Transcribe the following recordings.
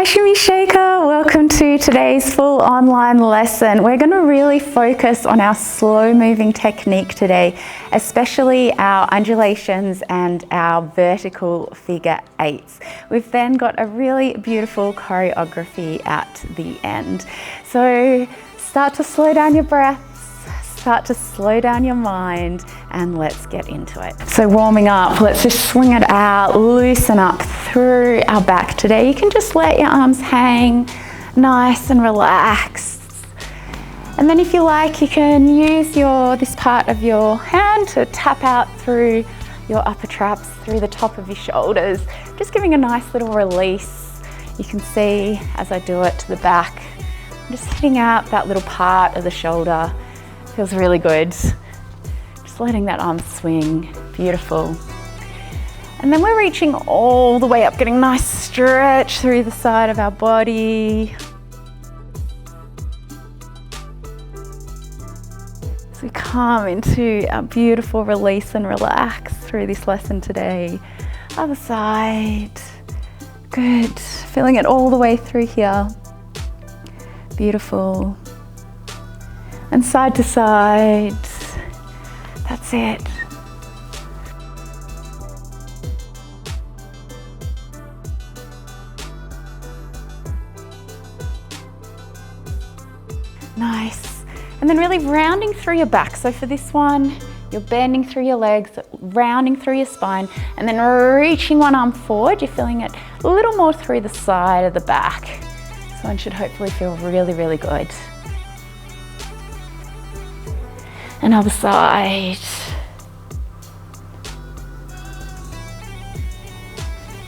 Hi Shimmy Shaker, welcome to today's full online lesson. We're going to really focus on our slow moving technique today, especially our undulations and our vertical figure eights. We've then got a really beautiful choreography at the end. So start to slow down your breaths, start to slow down your mind, and let's get into it. So warming up, let's just swing it out, loosen up through our back today. You can just let your arms hang nice and relaxed. And then if you like, you can use this part of your hand to tap out through your upper traps, through the top of your shoulders, just giving a nice little release. You can see as I do it to the back, I'm just hitting out that little part of the shoulder. Feels really good. Just letting that arm swing, beautiful. And then we're reaching all the way up, getting a nice stretch through the side of our body. So we come into our beautiful release and relax through this lesson today. Other side, good. Feeling it all the way through here. Beautiful. And side to side, that's it. Nice. And then really rounding through your back. So for this one, you're bending through your legs, rounding through your spine, and then reaching one arm forward. You're feeling it a little more through the side of the back. This one should hopefully feel really, really good. Another side.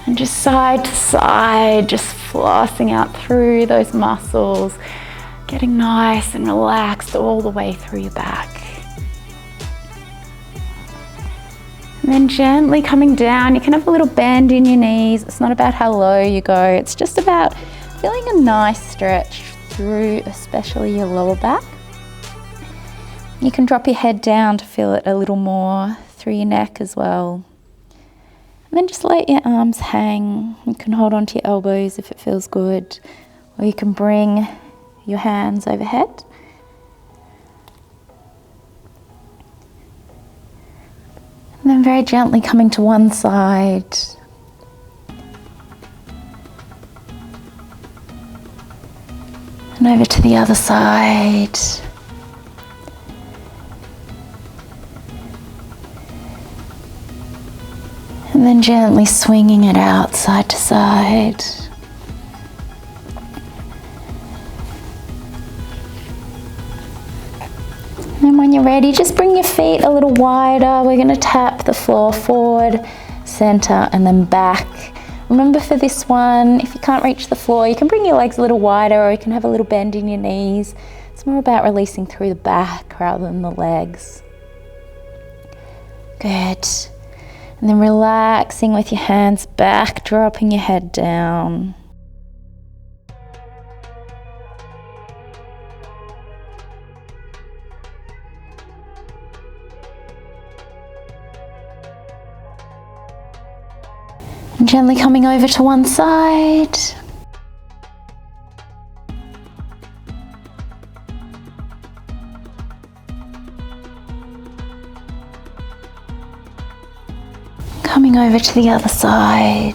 And just side to side, just flossing out through those muscles, getting nice and relaxed all the way through your back. And then gently coming down, you can have a little bend in your knees. It's not about how low you go, it's just about feeling a nice stretch through, especially your lower back. You can drop your head down to feel it a little more through your neck as well. And then just let your arms hang. You can hold onto your elbows if it feels good, or you can bring your hands overhead. And then very gently coming to one side. And over to the other side. And then gently swinging it out side to side. And when you're ready, just bring your feet a little wider. We're going to tap the floor forward, center, and then back. Remember for this one, if you can't reach the floor, you can bring your legs a little wider, or you can have a little bend in your knees. It's more about releasing through the back rather than the legs. Good. And then relaxing with your hands back, dropping your head down. And gently coming over to one side. Coming over to the other side.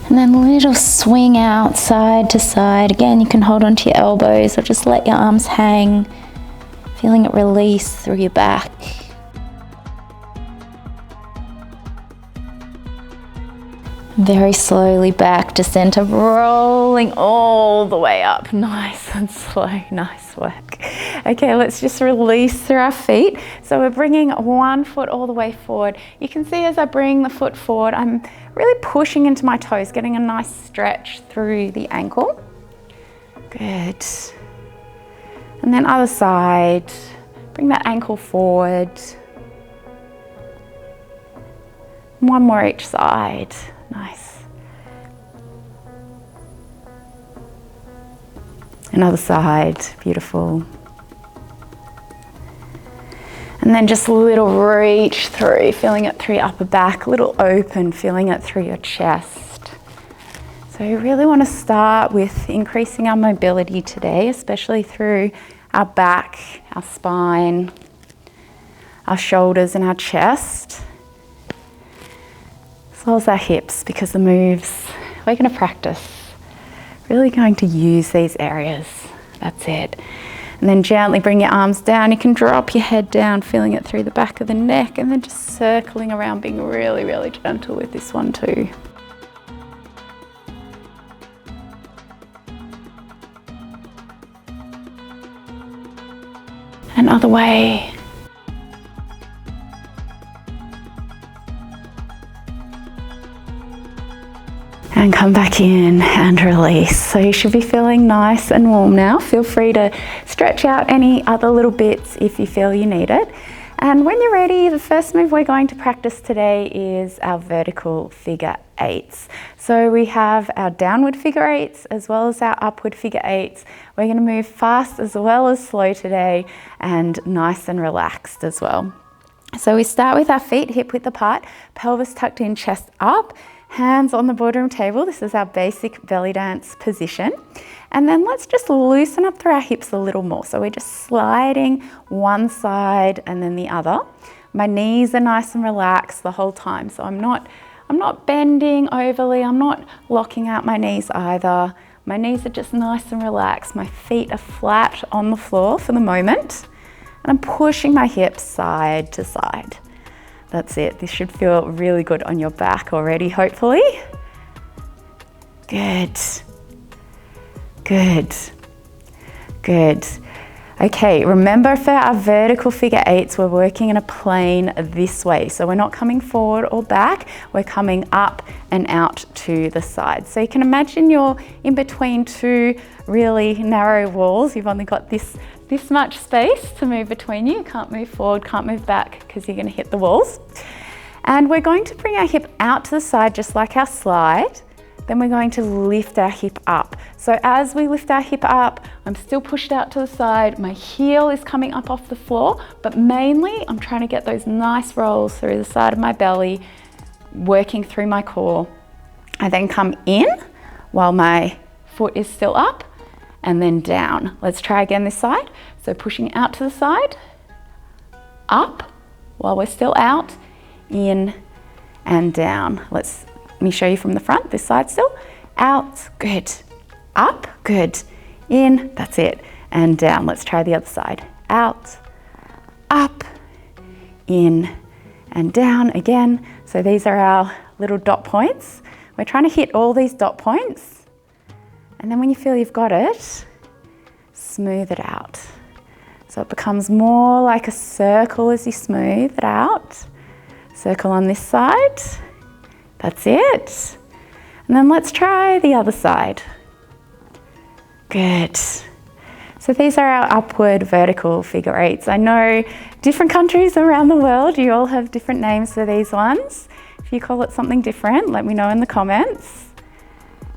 And then a little swing out side to side. Again, you can hold onto your elbows or just let your arms hang, feeling it release through your back. Very slowly back to center, rolling all the way up. Nice and slow, nice work. Okay, let's just release through our feet. So we're bringing one foot all the way forward. You can see as I bring the foot forward, I'm really pushing into my toes, getting a nice stretch through the ankle. Good. And then other side, bring that ankle forward. One more each side. Nice. Another side, beautiful. And then just a little reach through, feeling it through your upper back, a little open, feeling it through your chest. So we really want to start with increasing our mobility today, especially through our back, our spine, our shoulders and our chest, as well as our hips, because the moves we're going to practice, really going to use these areas. That's it. And then gently bring your arms down. You can drop your head down, feeling it through the back of the neck, and then just circling around, being really, really gentle with this one too. And other way. And come back in and release. So you should be feeling nice and warm now. Feel free to stretch out any other little bits if you feel you need it. And when you're ready, the first move we're going to practice today is our vertical figure eights. So we have our downward figure eights as well as our upward figure eights. We're going to move fast as well as slow today, and nice and relaxed as well. So we start with our feet hip width apart, pelvis tucked in, chest up, hands on the boardroom table. This is our basic belly dance position. And then let's just loosen up through our hips a little more. So we're just sliding one side and then the other. My knees are nice and relaxed the whole time. So I'm not bending overly. I'm not locking out my knees either. My knees are just nice and relaxed. My feet are flat on the floor for the moment. And I'm pushing my hips side to side. That's it. This should feel really good on your back already, hopefully. Good. Good. Good. Okay, remember for our vertical figure eights, we're working in a plane this way. So we're not coming forward or back, we're coming up and out to the side. So you can imagine you're in between two really narrow walls. You've only got this much space to move between you. You can't move forward, can't move back, because you're going to hit the walls. And we're going to bring our hip out to the side just like our slide. Then we're going to lift our hip up. So as we lift our hip up, I'm still pushed out to the side. My heel is coming up off the floor, but mainly I'm trying to get those nice rolls through the side of my belly, working through my core. I then come in while my foot is still up, and then down. Let's try again this side. So pushing out to the side, up while we're still out, in and down. Let me show you from the front, this side still. Out, good. Up, good. In, that's it. And down. Let's try the other side. Out, up, in, and down again. So these are our little dot points. We're trying to hit all these dot points. And then when you feel you've got it, smooth it out. So it becomes more like a circle as you smooth it out. Circle on this side. That's it. And then let's try the other side. Good. So these are our upward vertical figure eights. I know different countries around the world, you all have different names for these ones. If you call it something different, let me know in the comments.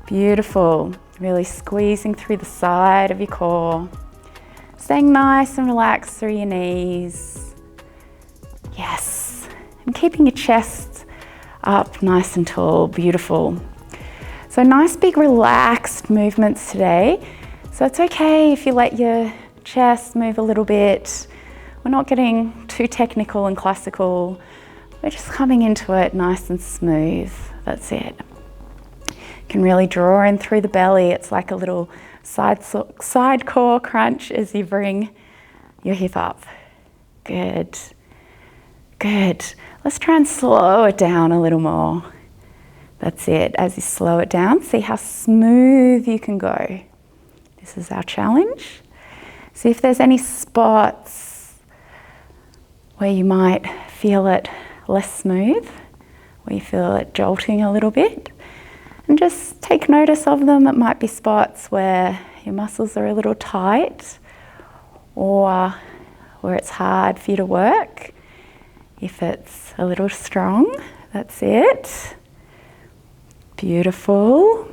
Beautiful. Really squeezing through the side of your core. Staying nice and relaxed through your knees. Yes. And keeping your chest up nice and tall. Beautiful. So nice big relaxed movements today. So it's okay if you let your chest move a little bit. We're not getting too technical and classical. We're just coming into it nice and smooth. That's it. Can really draw in through the belly. It's like a little side core crunch as you bring your hip up. Good. Good. Let's try and slow it down a little more. That's it. As you slow it down, see how smooth you can go. This is our challenge. See if there's any spots where you might feel it less smooth, where you feel it jolting a little bit. And just take notice of them. It might be spots where your muscles are a little tight or where it's hard for you to work. If it's a little strong, that's it. Beautiful.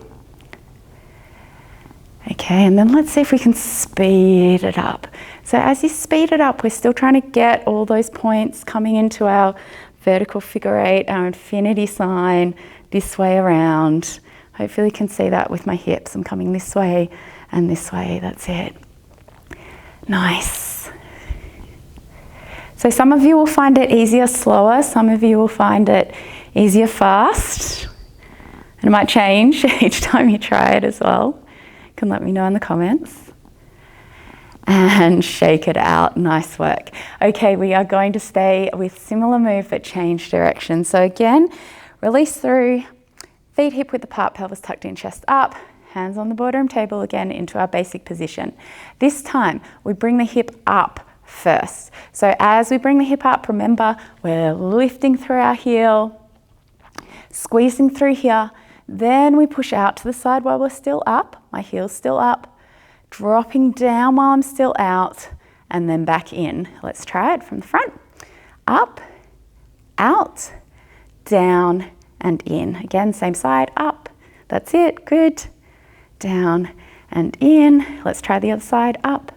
Okay, and then let's see if we can speed it up. So as you speed it up, we're still trying to get all those points coming into our vertical figure eight, our infinity sign, this way around. Hopefully you can see that with my hips. I'm coming this way and this way, that's it. Nice. So some of you will find it easier slower, some of you will find it easier fast. And it might change each time you try it as well. You can let me know in the comments. And shake it out, nice work. Okay, we are going to stay with similar move but change direction. So again, release through, feet hip width apart, pelvis tucked in, chest up, hands on the boardroom table again into our basic position. This time, we bring the hip up first. So as we bring the hip up, remember, we're lifting through our heel, squeezing through here, then we push out to the side while we're still up, my heel's still up, dropping down while I'm still out, and then back in. Let's try it from the front. Up, out, down, and in. Again, same side, up. That's it, good. Down and in. Let's try the other side. Up,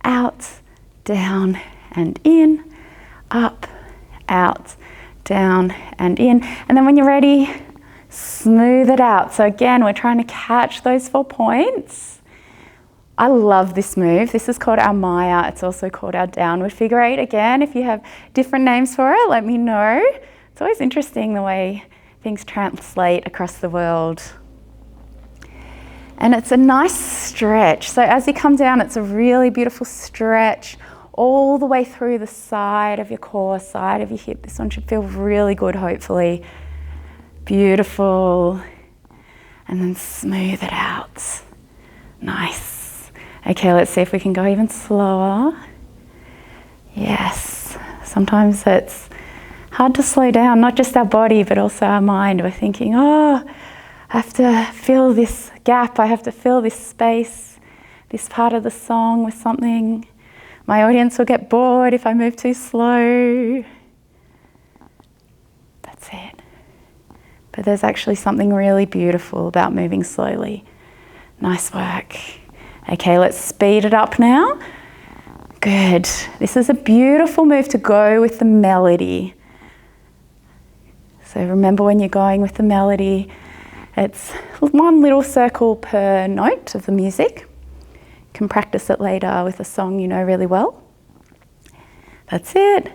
out, down, and in. Up, out, down, and in. And then when you're ready, smooth it out. So again, we're trying to catch those 4 points. I love this move. This is called our Maya. It's also called our downward figure eight. Again, if you have different names for it, let me know. It's always interesting the way things translate across the world. And it's a nice stretch. So as you come down, it's a really beautiful stretch all the way through the side of your core, side of your hip. This one should feel really good, hopefully. Beautiful. And then smooth it out. Nice. Okay, let's see if we can go even slower. Yes, sometimes it's hard to slow down, not just our body, but also our mind. We're thinking, oh, I have to fill this gap, I have to fill this space, this part of the song with something. My audience will get bored if I move too slow. That's it. But there's actually something really beautiful about moving slowly. Nice work. Okay, let's speed it up now. Good. This is a beautiful move to go with the melody. So remember when you're going with the melody, it's one little circle per note of the music. You can practice it later with a song you know really well. That's it.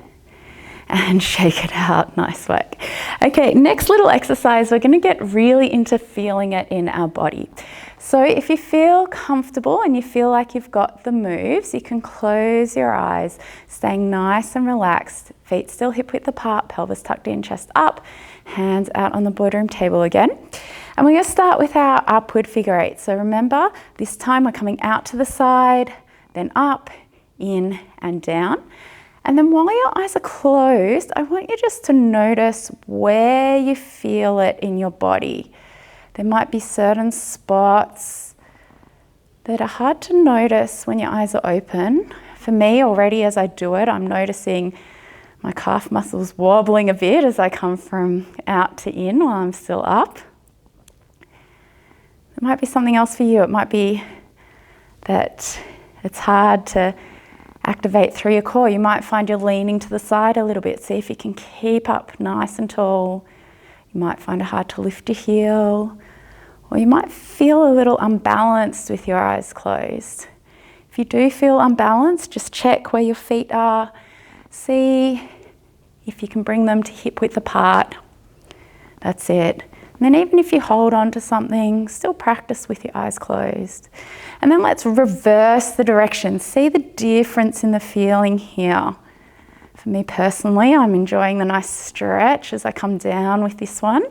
And shake it out. Nice work. Okay, next little exercise, we're going to get really into feeling it in our body. So if you feel comfortable and you feel like you've got the moves, you can close your eyes, staying nice and relaxed, feet still hip width apart, pelvis tucked in, chest up, hands out on the boardroom table again. And we're going to start with our upward figure eight. So remember, this time we're coming out to the side, then up, in and down. And then while your eyes are closed, I want you just to notice where you feel it in your body. There might be certain spots that are hard to notice when your eyes are open. For me, already as I do it, I'm noticing my calf muscles wobbling a bit as I come from out to in while I'm still up. It might be something else for you. It might be that it's hard to activate through your core. You might find you're leaning to the side a little bit. See if you can keep up nice and tall. You might find it hard to lift your heel, or you might feel a little unbalanced with your eyes closed. If you do feel unbalanced, just check where your feet are. See if you can bring them to hip width apart. That's it. And then even if you hold on to something, still practice with your eyes closed. And then let's reverse the direction. See the difference in the feeling here. For me personally, I'm enjoying the nice stretch as I come down with this one.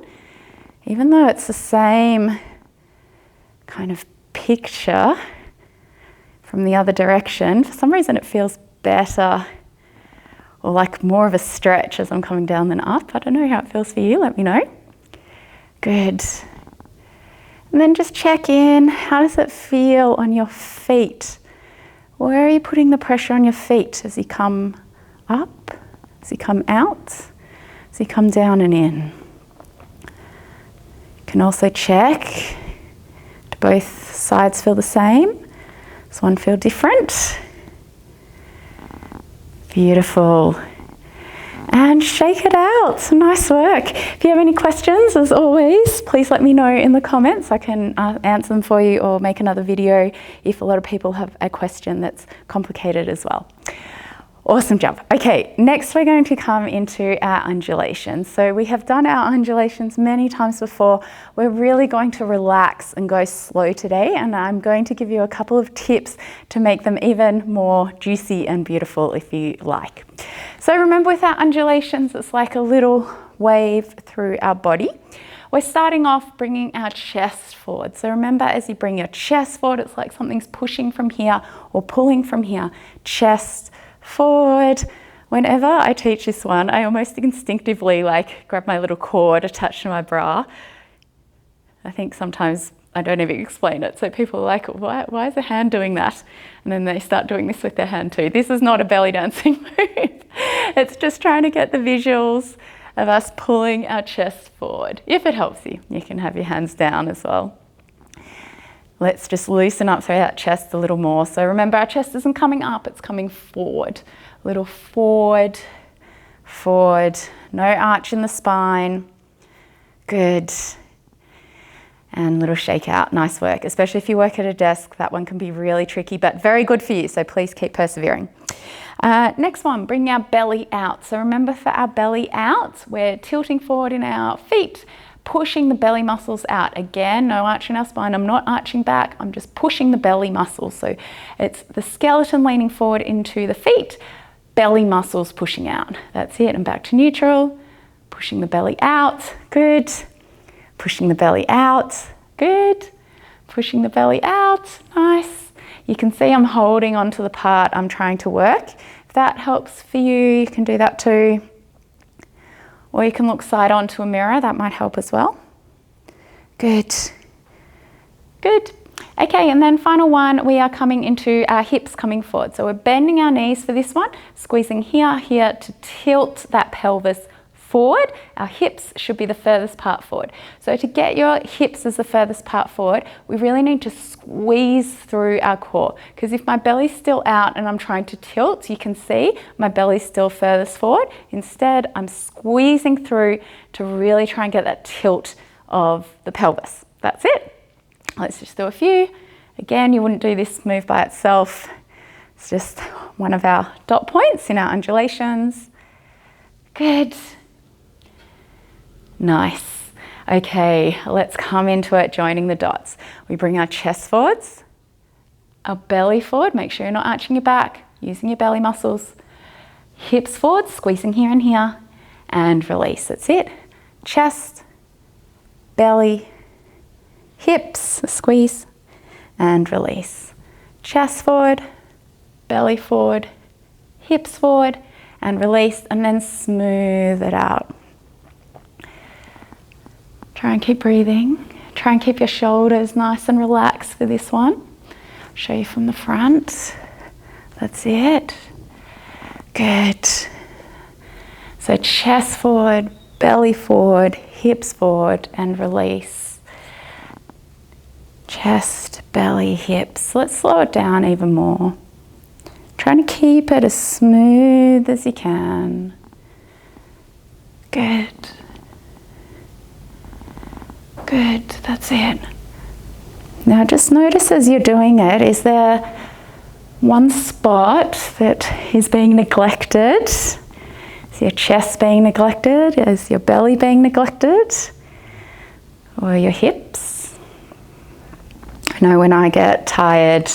Even though it's the same kind of picture from the other direction, for some reason it feels better or like more of a stretch as I'm coming down than up. I don't know how it feels for you, let me know. Good. And then just check in. How does it feel on your feet? Where are you putting the pressure on your feet as you come up, as you come out, as you come down and in? You can also check, do both sides feel the same? Does one feel different? Beautiful. And shake it out. Nice work. If you have any questions, as always, please let me know in the comments. I can answer them for you or make another video if a lot of people have a question that's complicated as well. Awesome job. Okay, next we're going to come into our undulations. So we have done our undulations many times before. We're really going to relax and go slow today, and I'm going to give you a couple of tips to make them even more juicy and beautiful if you like. So remember, with our undulations, it's like a little wave through our body. We're starting off bringing our chest forward. So remember, as you bring your chest forward, it's like something's pushing from here or pulling from here. Chest forward. Whenever I teach this one, I almost instinctively like grab my little cord attached to my bra. I think sometimes I don't even explain it. So people are like, why is the hand doing that? And then they start doing this with their hand too. This is not a belly dancing move. It's just trying to get the visuals of us pulling our chest forward. If it helps you, you can have your hands down as well. Let's just loosen up through that chest a little more. So remember, our chest isn't coming up, it's coming forward. A little forward, forward. No arch in the spine. Good. And little shake out. Nice work. Especially if you work at a desk, that one can be really tricky, but very good for you. So please keep persevering. Next one, bring our belly out. So remember, for our belly out, we're tilting forward in our feet, pushing the belly muscles out. Again, no arch in our spine. I'm not arching back. I'm just pushing the belly muscles. So it's the skeleton leaning forward into the feet, belly muscles pushing out. That's it. And back to neutral. Pushing the belly out. Good. Pushing the belly out. Good. Pushing the belly out. Nice. You can see I'm holding onto the part I'm trying to work. If that helps for you, you can do that too. Or you can look side on to a mirror, that might help as well. Good. Good. Okay, and then final one, we are coming into our hips coming forward. So we're bending our knees for this one, squeezing here to tilt that pelvis forward. Our hips should be the furthest part forward. So to get your hips as the furthest part forward, we really need to squeeze through our core. Because if my belly's still out and I'm trying to tilt, you can see my belly's still furthest forward. Instead, I'm squeezing through to really try and get that tilt of the pelvis. That's it. Let's just do a few. Again, you wouldn't do this move by itself. It's just one of our dot points in our undulations. Good. Nice. Okay, let's come into it, joining the dots. We bring our chest forwards, our belly forward. Make sure you're not arching your back, using your belly muscles. Hips forward, squeezing here and here, and release. That's it. Chest, belly, hips, squeeze, and release. Chest forward, belly forward, hips forward, and release, and then smooth it out. Try and keep breathing. Try and keep your shoulders nice and relaxed for this one. I'll show you from the front. That's it. Good. So chest forward, belly forward, hips forward, and release. Chest, belly, hips. Let's slow it down even more. Trying to keep it as smooth as you can. Good. Good, that's it. Now just notice as you're doing it, is there one spot that is being neglected? Is your chest being neglected? Is your belly being neglected? Or your hips? I know when I get tired,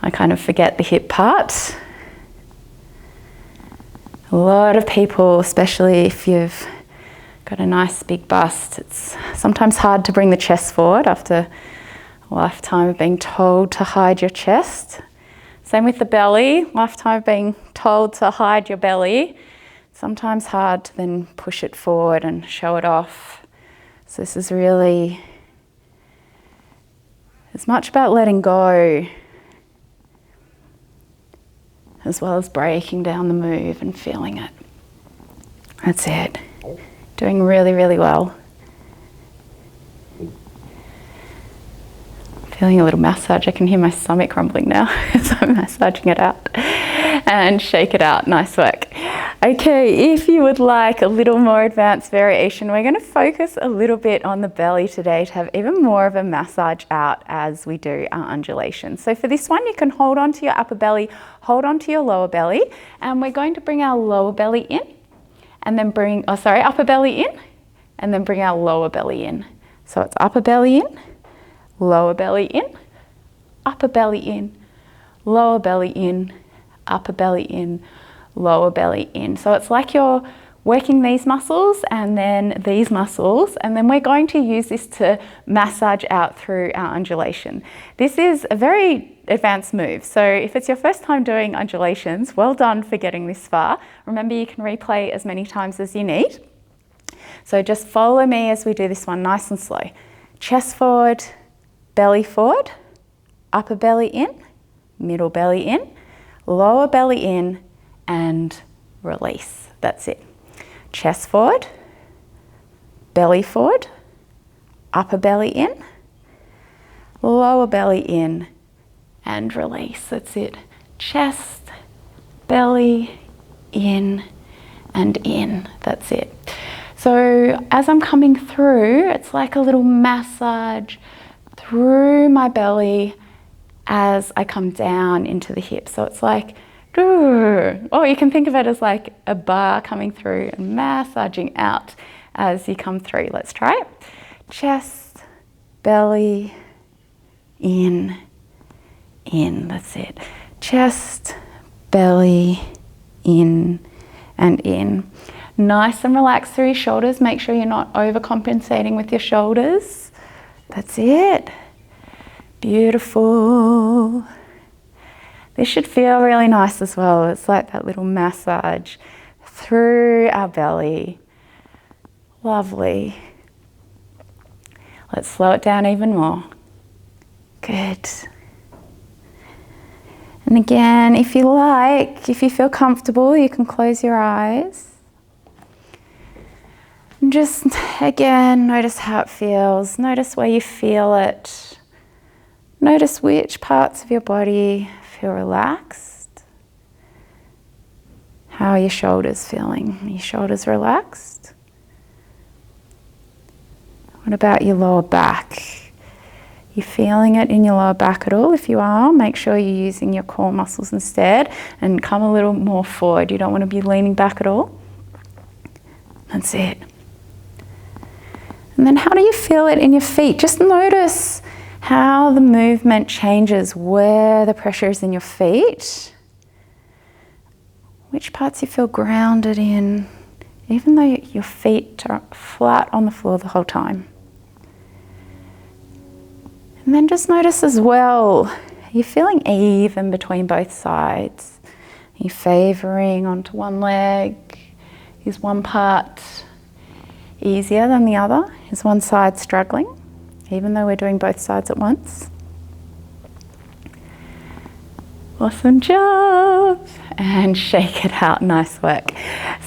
I kind of forget the hip part. A lot of people, especially if you've got a nice big bust, it's sometimes hard to bring the chest forward after a lifetime of being told to hide your chest. Same with the belly, lifetime of being told to hide your belly. Sometimes hard to then push it forward and show it off. So this is really as much about letting go as well as breaking down the move and feeling it. That's it. Doing really, really well. Feeling a little massage. I can hear my stomach rumbling now as I'm massaging it out. and shake it out. Nice work. Okay, if you would like a little more advanced variation, we're going to focus a little bit on the belly today to have even more of a massage out as we do our undulations. So for this one, you can hold on to your upper belly, hold on to your lower belly, and we're going to bring our lower belly in and then bring, upper belly in and then bring our lower belly in. So it's upper belly in, lower belly in, upper belly in, lower belly in, upper belly in, lower belly in. So it's like you're working these muscles and then these muscles, and then we're going to use this to massage out through our undulation. This is a very advanced move. So if it's your first time doing undulations, well done for getting this far. Remember, you can replay as many times as you need. So just follow me as we do this one nice and slow. Chest forward, belly forward, upper belly in, middle belly in, lower belly in, and release. That's it. Chest forward, belly forward, upper belly in, lower belly in, and release. That's it. Chest, belly, in, and in. That's it. So as I'm coming through, it's like a little massage through my belly as I come down into the hips. So it's like, or you can think of it as like a bar coming through and massaging out as you come through. Let's try it. Chest, belly, in, that's it. Chest, belly, in, and in. Nice and relaxed through your shoulders. Make sure you're not overcompensating with your shoulders. That's it. Beautiful. This should feel really nice as well. It's like that little massage through our belly. Lovely. Let's slow it down even more. Good. And again, if you like, if you feel comfortable, you can close your eyes. And just, again, notice how it feels. Notice where you feel it. Notice which parts of your body feel relaxed. How are your shoulders feeling? Are your shoulders relaxed? What about your lower back? You feeling it in your lower back at all? If you are, make sure you're using your core muscles instead and come a little more forward. You don't want to be leaning back at all. That's it. And then how do you feel it in your feet? Just notice how the movement changes, where the pressure is in your feet, which parts you feel grounded in, even though your feet are flat on the floor the whole time. And then just notice as well, are you feeling even between both sides? Are you favouring onto one leg? Is one part easier than the other? Is one side struggling? Even though we're doing both sides at once. Awesome job. And shake it out, nice work.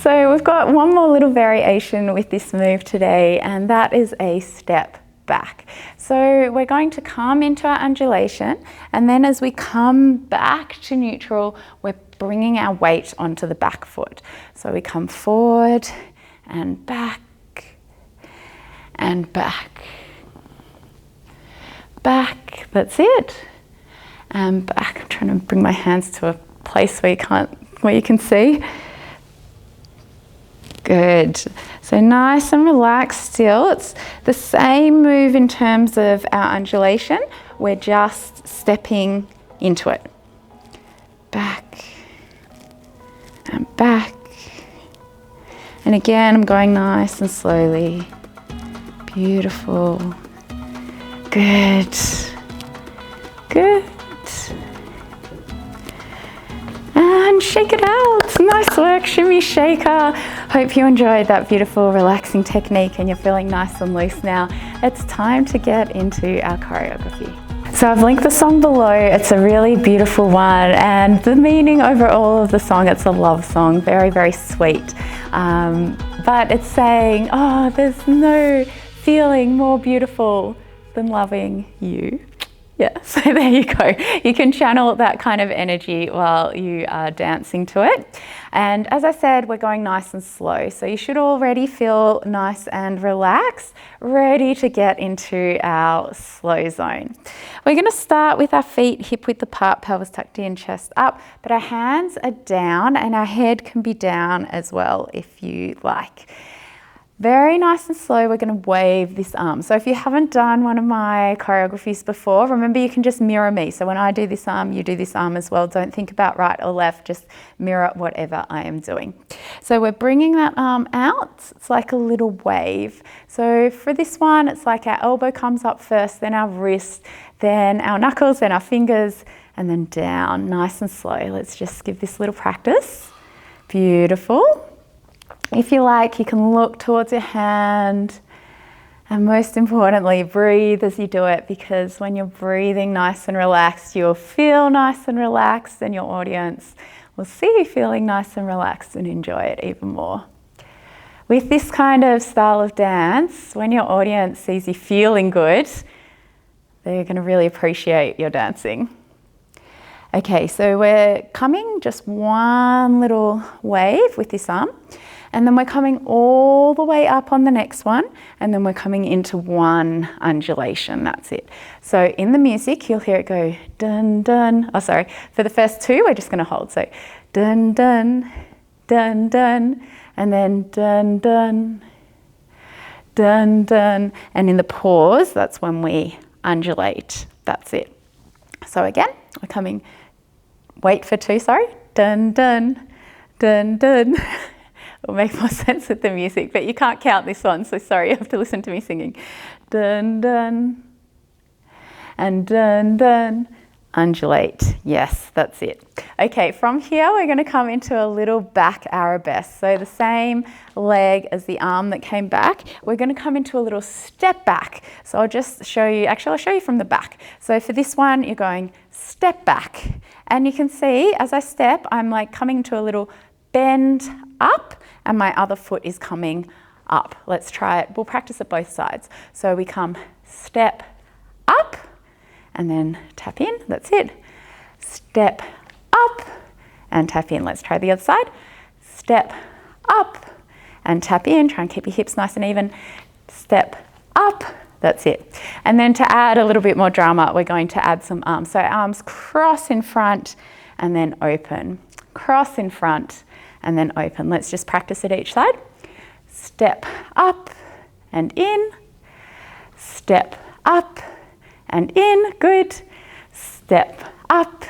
So we've got one more little variation with this move today, and that is a step back. So we're going to come into our undulation, and then as we come back to neutral, we're bringing our weight onto the back foot. So we come forward and back and back. Back, that's it. And back. I'm trying to bring my hands to a place where you can see. Good. So nice and relaxed still. It's the same move in terms of our undulation. We're just stepping into it. Back and back. And again, I'm going nice and slowly. Beautiful. Good. Good. And shake it out. Nice work, Shimmy Shaker. Hope you enjoyed that beautiful, relaxing technique and you're feeling nice and loose now. It's time to get into our choreography. So I've linked the song below. It's a really beautiful one, and the meaning over all of the song, it's a love song, very, very sweet. But it's saying, oh, there's no feeling more beautiful than loving you. Yeah, so there you go. You can channel that kind of energy while you are dancing to it. And as I said, we're going nice and slow. So you should already feel nice and relaxed, ready to get into our slow zone. We're going to start with our feet hip width apart, pelvis tucked in, chest up, but our hands are down and our head can be down as well if you like. Very nice and slow, we're going to wave this arm. So if you haven't done one of my choreographies before, remember you can just mirror me. So when I do this arm, you do this arm as well. Don't think about right or left, just mirror whatever I am doing. So we're bringing that arm out. It's like a little wave. So for this one, it's like our elbow comes up first, then our wrist, then our knuckles, then our fingers, and then down, nice and slow. Let's just give this little practice. Beautiful. If you like, you can look towards your hand, and most importantly, breathe as you do it, because when you're breathing nice and relaxed, you'll feel nice and relaxed, and your audience will see you feeling nice and relaxed and enjoy it even more. With this kind of style of dance, when your audience sees you feeling good, they're going to really appreciate your dancing. Okay, so we're coming just one little wave with this arm. And then we're coming all the way up on the next one, and then we're coming into one undulation, that's it. So in the music, you'll hear it go dun dun. Oh, sorry, for the first two, we're just gonna hold. So dun dun, dun dun, and then dun dun, dun dun. And in the pause, that's when we undulate, that's it. So again, we're coming, wait for two, sorry, dun dun, dun dun. It'll make more sense with the music, but you can't count this one, so sorry, you have to listen to me singing. Dun, dun, and dun, dun, undulate. Yes, that's it. Okay, from here, we're gonna come into a little back arabesque. So the same leg as the arm that came back, we're gonna come into a little step back. So I'll just show you, actually I'll show you from the back. So for this one, you're going step back. And you can see, as I step, I'm like coming to a little bend up, and my other foot is coming up. Let's try it. We'll practice it both sides. So we come step up and then tap in. That's it. Step up and tap in. Let's try the other side. Step up and tap in. Try and keep your hips nice and even. Step up. That's it. And then to add a little bit more drama, we're going to add some arms. So arms cross in front and then open. Cross in front and then open. Let's just practice it each side. Step up and in. Step up and in. Good. Step up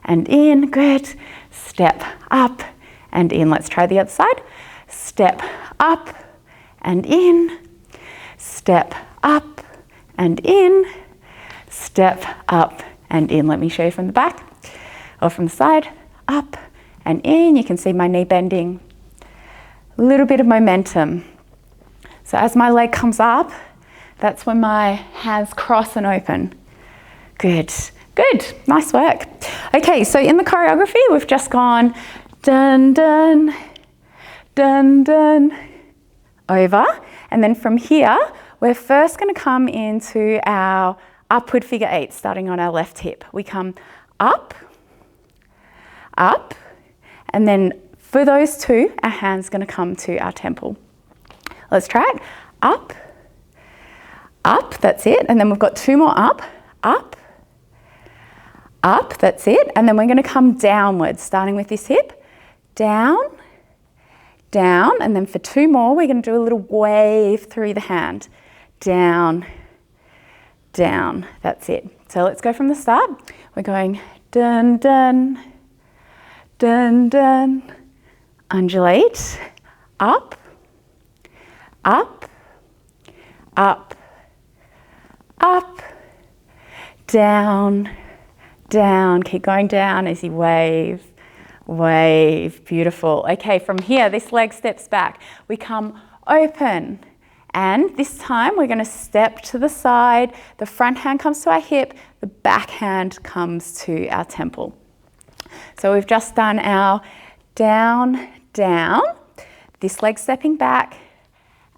and in. Good. Step up and in. Let's try the other side. Step up and in. Step up and in. Step up and in. Let me show you from the back or from the side. Up and in. You can see my knee bending. A little bit of momentum. So as my leg comes up, that's when my hands cross and open. Good, good, nice work. Okay, so in the choreography, we've just gone dun, dun, dun, dun, over. And then from here, we're first gonna come into our upward figure eight, starting on our left hip. We come up, up, and then for those two, our hand's gonna come to our temple. Let's try it. Up, up, that's it. And then we've got two more up, up, up, that's it. And then we're gonna come downwards, starting with this hip. Down, down, and then for two more, we're gonna do a little wave through the hand. Down, down, that's it. So let's go from the start. We're going dun, dun, dun, dun, undulate, up, up, up, up, down, down. Keep going down as you wave, wave. Beautiful. Okay, from here, this leg steps back. We come open, and this time we're going to step to the side. The front hand comes to our hip, the back hand comes to our temple. So we've just done our down, down, this leg stepping back,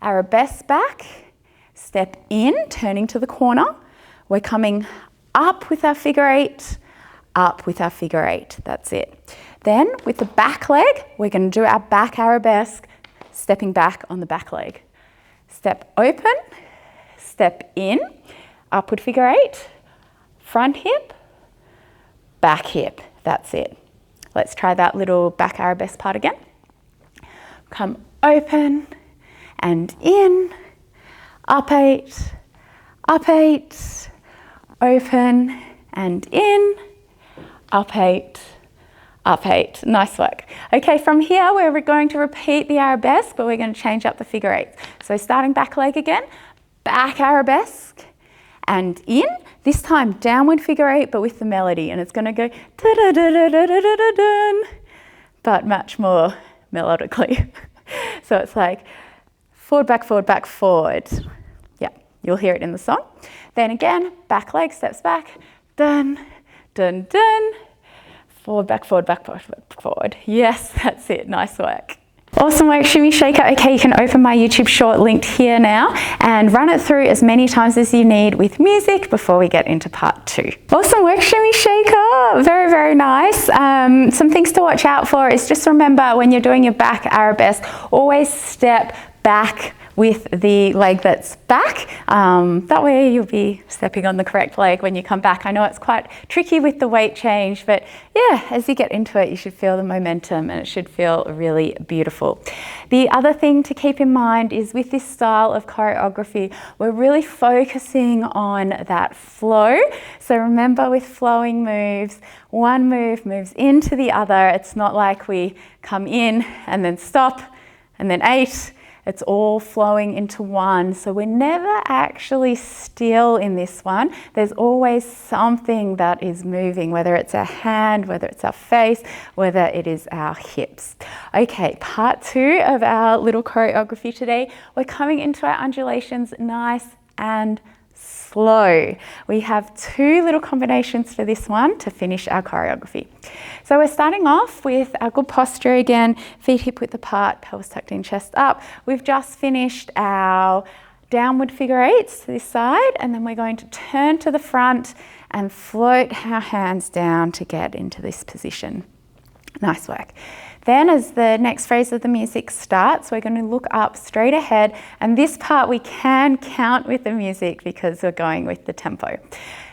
arabesque back, step in, turning to the corner. We're coming up with our figure eight, up with our figure eight. That's it. Then with the back leg, we're going to do our back arabesque, stepping back on the back leg. Step open, step in, upward figure eight, front hip, back hip. That's it. Let's try that little back arabesque part again. Come open and in, up eight, open and in, up eight, up eight. Nice work. Okay, from here we're going to repeat the arabesque, but we're going to change up the figure eight. So starting back leg again, back arabesque and in. This time downward figure eight, but with the melody, and it's going to go da-da-da-da-da-da-da-dun, but much more melodically. So it's like forward, back, forward. Yeah, you'll hear it in the song. Then again, back leg steps back, dun, dun, dun. Forward, back, forward. Yes, that's it. Nice work. Awesome work, Shimmy Shaker. Okay, you can open my YouTube short linked here now and run it through as many times as you need with music before we get into part 2. Awesome work, Shimmy Shaker. Very, very nice. Some things to watch out for is just remember when you're doing your back arabesque, always step back with the leg that's back. That way you'll be stepping on the correct leg when you come back. I know it's quite tricky with the weight change, but yeah, as you get into it, you should feel the momentum and it should feel really beautiful. The other thing to keep in mind is with this style of choreography, we're really focusing on that flow. So remember with flowing moves, one move moves into the other. It's not like we come in and then stop and then 8. It's all flowing into one. So we're never actually still in this one. There's always something that is moving, whether it's our hand, whether it's our face, whether it is our hips. Okay, part 2 of our little choreography today. We're coming into our undulations nice and slow. We have 2 little combinations for this one to finish our choreography. So we're starting off with our good posture again, feet hip width apart, pelvis tucked in, chest up. We've just finished our downward figure eights to this side, and then we're going to turn to the front and float our hands down to get into this position. Nice work. Then as the next phrase of the music starts, we're going to look up straight ahead, and this part we can count with the music because we're going with the tempo.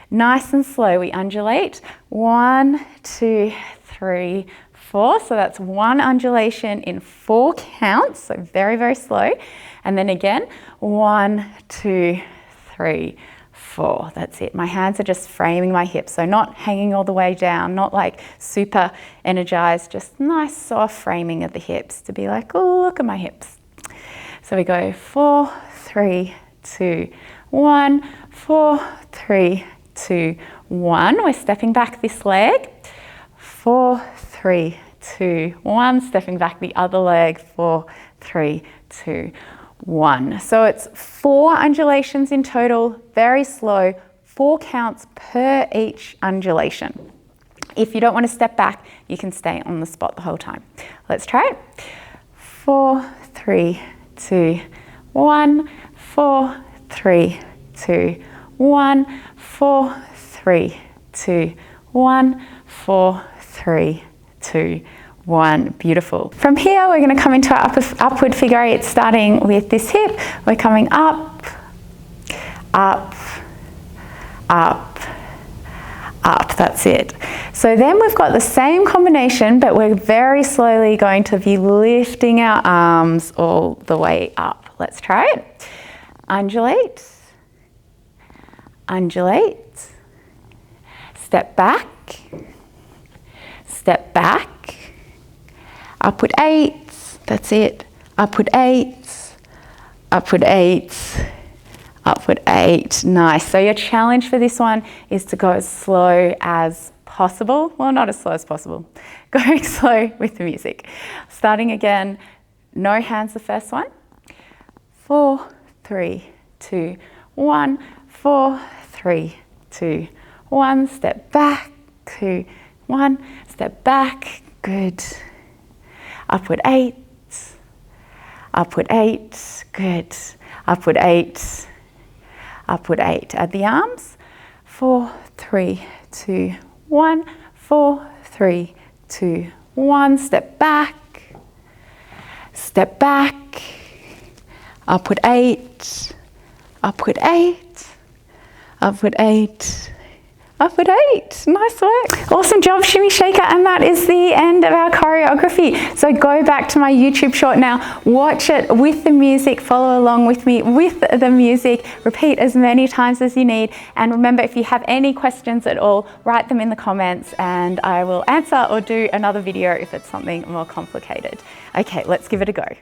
Nice and slow, we undulate. 1, 2, 3, 4. So that's 1 undulation in 4 counts, so very, very slow. And then again, 1, 2, 3, 4. That's it. My hands are just framing my hips, so not hanging all the way down, not like super energized, just nice soft framing of the hips to be like, oh, look at my hips. So we go 4, 3, 2, 1, 4, 3, 2, 1. We're stepping back this leg. 4, 3, 2, 1. Stepping back the other leg. 4, 3, 2, 1. So it's 4 undulations in total, very slow, 4 counts per each undulation. If you don't want to step back, you can stay on the spot the whole time. Let's try it. 4, 3, 2, 1. 4, 3, 2, 1. 4, 3, 2, 1. 4, 3, 2, 1. Beautiful. From here, we're going to come into our upward figure eight, starting with this hip. We're coming up, up, up, up. That's it. So then we've got the same combination, but we're very slowly going to be lifting our arms all the way up. Let's try it. Undulate, undulate, step back, step back, upward 8s, that's it, upward 8s, upward 8s, upward 8, nice. So your challenge for this one is to go as slow as possible, well, not as slow as possible, going slow with the music. Starting again, no hands the first one, 4, 3, 2, 1, 4, 3, 2, 1, step back, 2, 1, step back, good. Upward 8, upward 8, good. Upward 8, upward 8. Add the arms, 4, 3, 3, 2, 1, 4, 3, 2, 1. Step back, upward 8, upward 8, upward 8, upward 8. Nice work. Awesome job, Shimmy Shaker. And that is the end of our choreography. So go back to my YouTube short now, watch it with the music, follow along with me with the music, repeat as many times as you need. And remember, if you have any questions at all, write them in the comments and I will answer or do another video if it's something more complicated. Okay, let's give it a go.